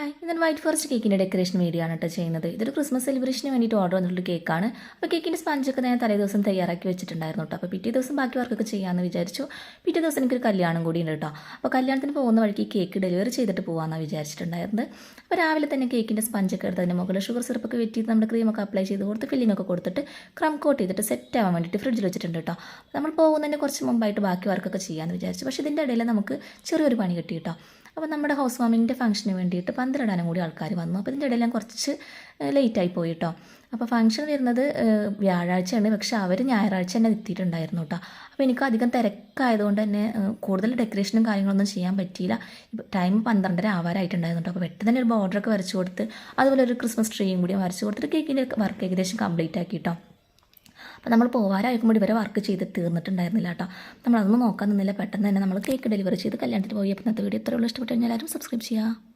Hi, ഇതൊരു white forest കേക്കിൻ്റെ decoration video ആണ് കേട്ടോ ചെയ്യുന്നത്. ഇതൊരു ക്രിസ്മസ് സെലിബ്രേഷന് വേണ്ടിയിട്ട് ഓർഡർ വന്നിട്ടുള്ള കേക്കാണ്. അപ്പോൾ കേക്കിൻ്റെ സ്പഞ്ചൊക്കെ ഞാൻ തലേ ദിവസം തയ്യാറാക്കി വെച്ചിട്ടുണ്ടായിരുന്നു കേട്ടോ. അപ്പോൾ പിറ്റേ ദിവസം ബാക്കി വർക്കൊക്കെ ചെയ്യാമെന്ന് വിചാരിച്ചു. പിറ്റേ ദിവസം എനിക്കൊരു കല്യാണം കൂടി ഉണ്ട് കേട്ടോ. അപ്പോൾ കല്യാണത്തിന് പോകുന്ന വഴിക്ക് കേക്ക് ഡെലിവറി ചെയ്തിട്ട് പോകാമെന്നാണ് വിചാരിച്ചിട്ടുണ്ടായിരുന്നത്. അപ്പോൾ രാവിലെ തന്നെ കേക്കിൻ്റെ സ്പഞ്ചൊക്കെ എടുത്ത് അതിൻ്റെ മുകളിൽ ഷുഗർ സിറപ്പൊക്കെ വെറ്റിയിട്ട് നമ്മുടെ ക്രീമൊക്കെ അപ്ലൈ ചെയ്ത് കൊടുത്ത് ഫില്ലിംഗ് ഒക്കെ കൊടുത്തിട്ട് ക്രം കോട്ട് ചെയ്തിട്ട് സെറ്റ് ആവാൻ വേണ്ടിയിട്ട് ഫ്രിഡ്ജിൽ വെച്ചിട്ടുണ്ട് കേട്ടോ. നമ്മൾ പോകുന്നതിൻ്റെ കുറച്ച് മുമ്പായിട്ട് ബാക്കി വർക്കൊക്കെ ചെയ്യാമെന്ന് വിചാരിച്ചു. പക്ഷേ ഇതിൻ്റെ ഇടയിൽ നമുക്ക് ചെറിയൊരു പണി കിട്ടി കേട്ടോ. അപ്പോൾ നമ്മുടെ ഹൗസ് വാമിങ്ങിൻ്റെ ഫംഗ്ഷന് വേണ്ടിയിട്ട് പന്തലിടാനും കൂടി ആൾക്കാർ വന്നു. അപ്പോൾ ഇതിൻ്റെ ഇടയിൽ ഞാൻ കുറച്ച് ലേറ്റായി പോയി കേട്ടോ. അപ്പോൾ ഫംഗ്ഷൻ വരുന്നത് വ്യാഴാഴ്ചയാണ്, പക്ഷേ അവർ ഞായറാഴ്ച തന്നെ എത്തിയിട്ടുണ്ടായിരുന്നു കേട്ടോ. അപ്പോൾ എനിക്ക് അധികം തിരക്കായതുകൊണ്ട് തന്നെ കൂടുതൽ ഡെക്കറേഷനും കാര്യങ്ങളൊന്നും ചെയ്യാൻ പറ്റിയില്ല. ടൈം 12:30 ആവാറായിട്ടുണ്ടായിരുന്നു കേട്ടോ. അപ്പോൾ പെട്ടെന്ന് തന്നെ ഒരു ബോർഡറൊക്കെ വരച്ച് കൊടുത്ത് അതുപോലെ ഒരു ക്രിസ്മസ് ട്രീയും കൂടി വരച്ച് കൊടുത്തിട്ട് കേക്കിൻ്റെ വർക്ക് ഏകദേശം കംപ്ലീറ്റ് ആക്കി കേട്ടോ. അപ്പോൾ നമ്മൾ പോകാനായിരിക്കുമ്പോൾ ഇവരെ വർക്ക് ചെയ്ത് തീർന്നിട്ടുണ്ടായിരുന്നില്ല കേട്ടോ. നമ്മളതൊന്നും നോക്കാൻ നിന്നില്ല. പെട്ടെന്ന് തന്നെ നമ്മൾ കേക്ക് ഡെലിവറി ചെയ്ത് കല്യാണത്തിന് പോയി. അപ്പോൾ ഇന്നത്തെ വീഡിയോ ഇത്രയുള്ളൂ. ഇഷ്ടപ്പെട്ട് കഴിഞ്ഞാൽ എല്ലാവരും സബ്സ്ക്രൈബ് ചെയ്യുക.